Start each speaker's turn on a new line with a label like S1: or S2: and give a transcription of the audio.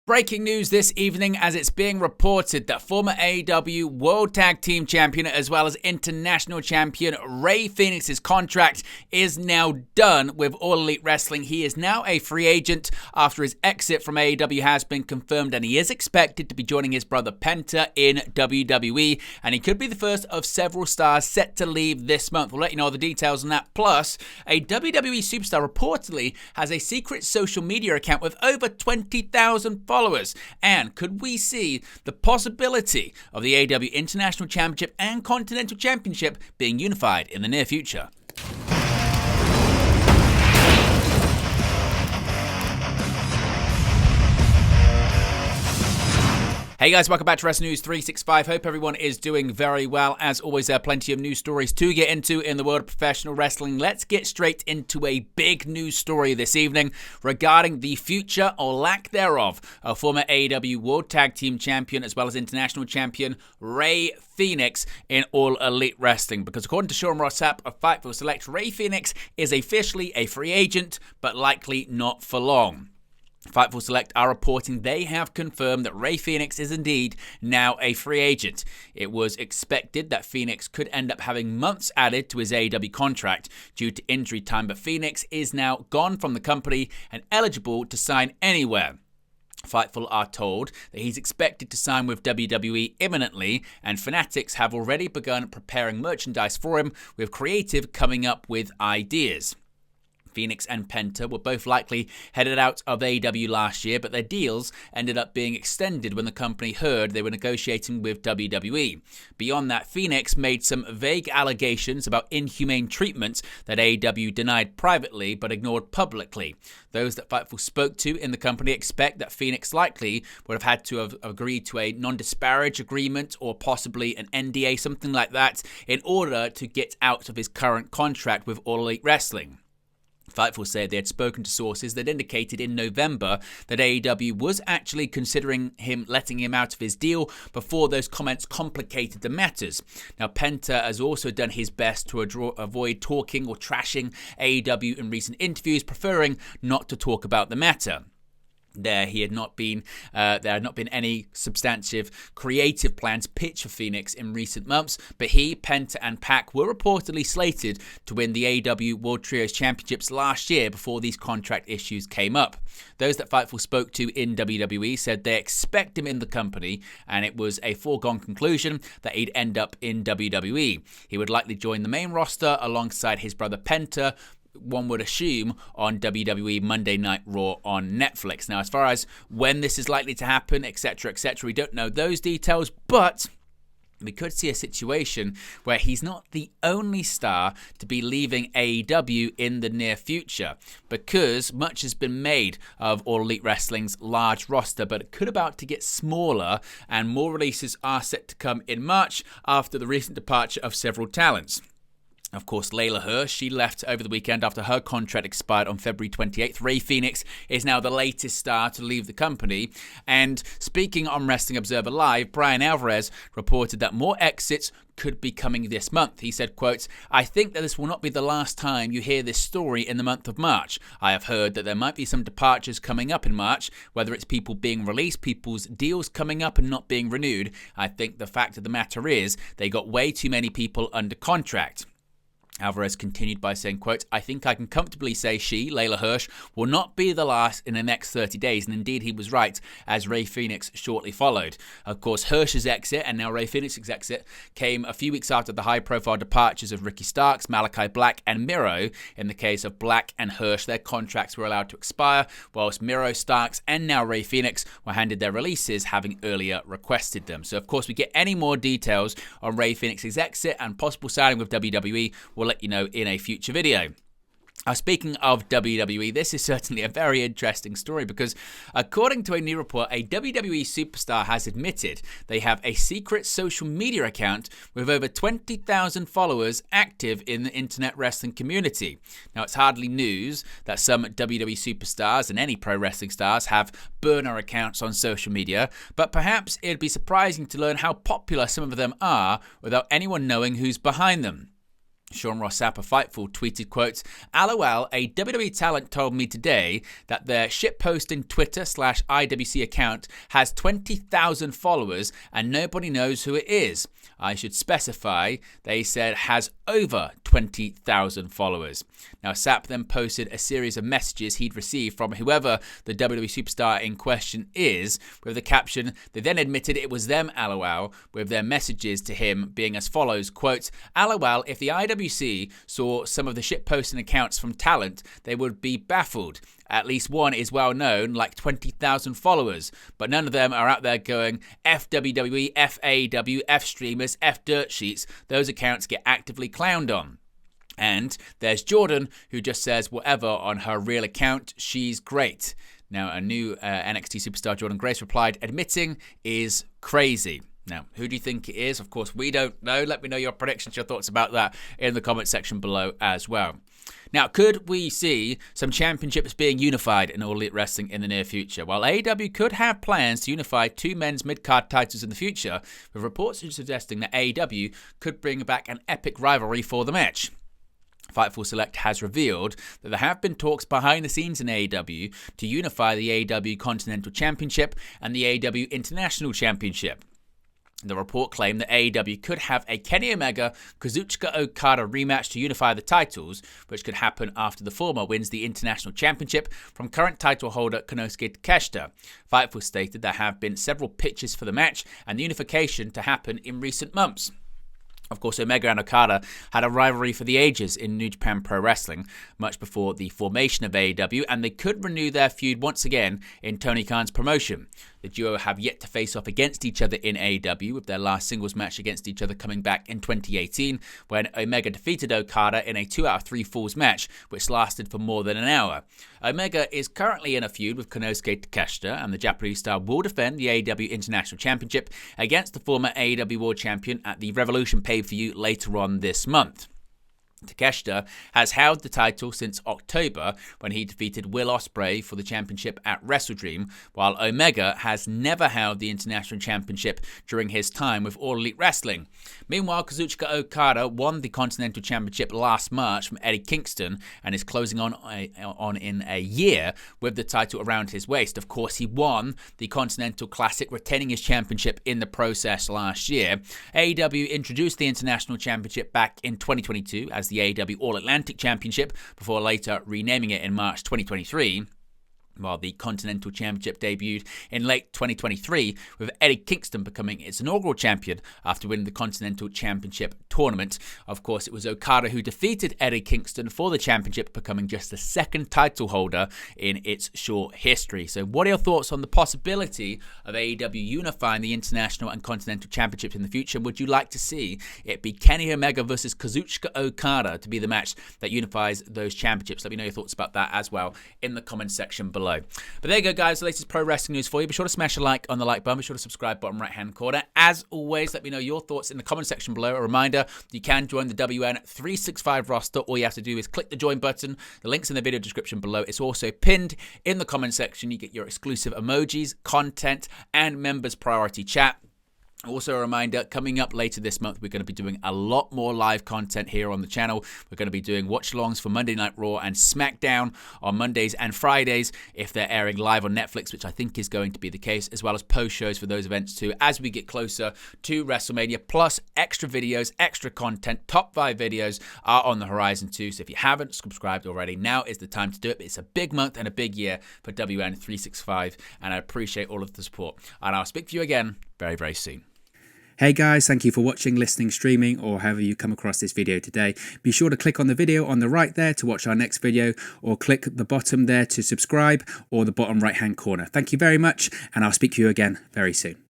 S1: Breaking news this evening as it's being reported that former AEW World Tag Team Champion as well as International Champion Rey Fenix's contract is now done with All Elite Wrestling. He is now a free agent after his exit from AEW has been confirmed, and he is expected to be joining his brother Penta in WWE, and he could be the first of several stars set to leave this month. We'll let you know all the details on that. Plus, a WWE superstar reportedly has a secret social media account with over 20,000 followers. And could we see the possibility of the AEW International Championship and Continental Championship being unified in the near future? Hey guys, welcome back to Wrestling News 365. Hope everyone is doing very well. As always, there are plenty of news stories to get into in the world of professional wrestling. Let's get straight into a big news story this evening regarding the future or lack thereof of former AEW World Tag Team Champion as well as International Champion Rey Fenix in All Elite Wrestling. Because according to Sean Ross Sapp of Fightful Select, Rey Fenix is officially a free agent, but likely not for long. Fightful Select are reporting they have confirmed that Rey Fenix is indeed now a free agent. It was expected that Fenix could end up having months added to his AEW contract due to injury time, but Fenix is now gone from the company and eligible to sign anywhere. Fightful are told that he's expected to sign with WWE imminently, and Fanatics have already begun preparing merchandise for him, with creative coming up with ideas. Fenix and Penta were both likely headed out of AEW last year, but their deals ended up being extended when the company heard they were negotiating with WWE. Beyond that, Fenix made some vague allegations about inhumane treatment that AEW denied privately but ignored publicly. Those that Fightful spoke to in the company expect that Fenix likely would have had to have agreed to a non-disparage agreement or possibly an NDA, something like that, in order to get out of his current contract with All Elite Wrestling. Fightful said they had spoken to sources that indicated in November that AEW was actually considering letting him out of his deal before those comments complicated the matters. Now, Penta has also done his best to avoid talking or trashing AEW in recent interviews, preferring not to talk about the matter. There had not been any substantive creative plans pitched for Fenix in recent months, but he, Penta, and Pac were reportedly slated to win the AEW World Trios Championships last year before these contract issues came up. Those that Fightful spoke to in WWE said they expect him in the company, and it was a foregone conclusion that he'd end up in WWE. He would likely join the main roster alongside his brother Penta, one would assume, on WWE Monday Night Raw on Netflix. Now, as far as when this is likely to happen, etc., we don't know those details, but we could see a situation where he's not the only star to be leaving AEW in the near future, because much has been made of All Elite Wrestling's large roster, but it could about to get smaller, and more releases are set to come in March after the recent departure of several talents. Of course, Layla Hirsch, she left over the weekend after her contract expired on February 28th. Rey Fenix is now the latest star to leave the company. And speaking on Wrestling Observer Live, Brian Alvarez reported that more exits could be coming this month. He said, quote, "I think that this will not be the last time you hear this story in the month of March. I have heard that there might be some departures coming up in March, whether it's people being released, people's deals coming up and not being renewed. I think the fact of the matter is they got way too many people under contract." Alvarez continued by saying, quote, "I think I can comfortably say she, Layla Hirsch, will not be the last in the next 30 days. And indeed, he was right, as Rey Fenix shortly followed. Of course, Hirsch's exit and now Rey Fenix's exit came a few weeks after the high-profile departures of Ricky Starks, Malachi Black, and Miro. In the case of Black and Hirsch, their contracts were allowed to expire, whilst Miro, Starks, and now Rey Fenix were handed their releases, having earlier requested them. So, of course, we get any more details on Rey Fenix's exit and possible signing with WWE, we'll let you know in a future video. Speaking of WWE, this is certainly a very interesting story because according to a new report, a WWE superstar has admitted they have a secret social media account with over 20,000 followers active in the internet wrestling community. Now, it's hardly news that some WWE superstars and any pro wrestling stars have burner accounts on social media, but perhaps it'd be surprising to learn how popular some of them are without anyone knowing who's behind them. Sean Ross Sapp of Fightful tweeted, quote, "LOL, a WWE talent told me today that their shitposting Twitter/IWC account has 20,000 followers and nobody knows who it is. I should specify, they said has over 20,000 followers." Now, Sapp then posted a series of messages he'd received from whoever the WWE superstar in question is, with the caption, "They then admitted it was them, LOL," with their messages to him being as follows, quote, "LOL, if the IWC saw some of the shitposting accounts from talent, they would be baffled. At least one is well known, like 20,000 followers, but none of them are out there going F WWE, F AEW, F streamers, F dirt sheets. Those accounts get actively clowned on." And there's Jordan, who just says whatever on her real account. She's great. Now, a new NXT superstar, Jordan Grace, replied, "Admitting is crazy." Now, who do you think it is? Of course, we don't know. Let me know your predictions, your thoughts about that in the comment section below as well. Now, could we see some championships being unified in All Elite Wrestling in the near future? Well, AEW could have plans to unify two men's mid-card titles in the future, with reports suggesting that AEW could bring back an epic rivalry for the match. Fightful Select has revealed that there have been talks behind the scenes in AEW to unify the AEW Continental Championship and the AEW International Championship. The report claimed that AEW could have a Kenny Omega-Kazuchika Okada rematch to unify the titles, which could happen after the former wins the International Championship from current title holder Konosuke Takeshita. Fightful stated there have been several pitches for the match and the unification to happen in recent months. Of course, Omega and Okada had a rivalry for the ages in New Japan Pro Wrestling, much before the formation of AEW, and they could renew their feud once again in Tony Khan's promotion. The duo have yet to face off against each other in AEW, with their last singles match against each other coming back in 2018, when Omega defeated Okada in a 2 out of 3 falls match, which lasted for more than an hour. Omega is currently in a feud with Konosuke Takeshita, and the Japanese star will defend the AEW International Championship against the former AEW World Champion at the Revolution pay-per-view later on this month. Takeshita has held the title since October, when he defeated Will Ospreay for the championship at WrestleDream, while Omega has never held the International Championship during his time with All Elite Wrestling. Meanwhile, Kazuchika Okada won the Continental Championship last March from Eddie Kingston and is closing on in a year with the title around his waist. Of course, he won the Continental Classic, retaining his championship in the process last year. AEW introduced the International Championship back in 2022 as the AEW All-Atlantic Championship, before later renaming it in March 2023. While the Continental Championship debuted in late 2023, with Eddie Kingston becoming its inaugural champion after winning the Continental Championship tournament. Of course, it was Okada who defeated Eddie Kingston for the championship, becoming just the second title holder in its short history. So what are your thoughts on the possibility of AEW unifying the International and Continental Championships in the future? Would you like to see it be Kenny Omega versus Kazuchika Okada to be the match that unifies those championships? Let me know your thoughts about that as well in the comment section below. But there you go, guys, the latest pro wrestling news for you. Be sure to smash a like on the like button. Be sure to subscribe bottom right hand corner. As always, let me know your thoughts in the comment section below. A reminder, you can join the WN365 roster. All you have to do is click the join button. The link's in the video description below. It's also pinned in the comment section. You get your exclusive emojis, content, and members priority chat. Also a reminder, coming up later this month, we're going to be doing a lot more live content here on the channel. We're going to be doing watch-alongs for Monday Night Raw and SmackDown on Mondays and Fridays if they're airing live on Netflix, which I think is going to be the case, as well as post-shows for those events too as we get closer to WrestleMania, plus extra videos, extra content. Top 5 videos are on the horizon too, so if you haven't subscribed already, now is the time to do it. It's a big month and a big year for WN365, and I appreciate all of the support. And I'll speak to you again very, very soon.
S2: Hey guys, thank you for watching, listening, streaming, or however you come across this video today. Be sure to click on the video on the right there to watch our next video, or click the bottom there to subscribe, or the bottom right hand corner. Thank you very much, and I'll speak to you again very soon.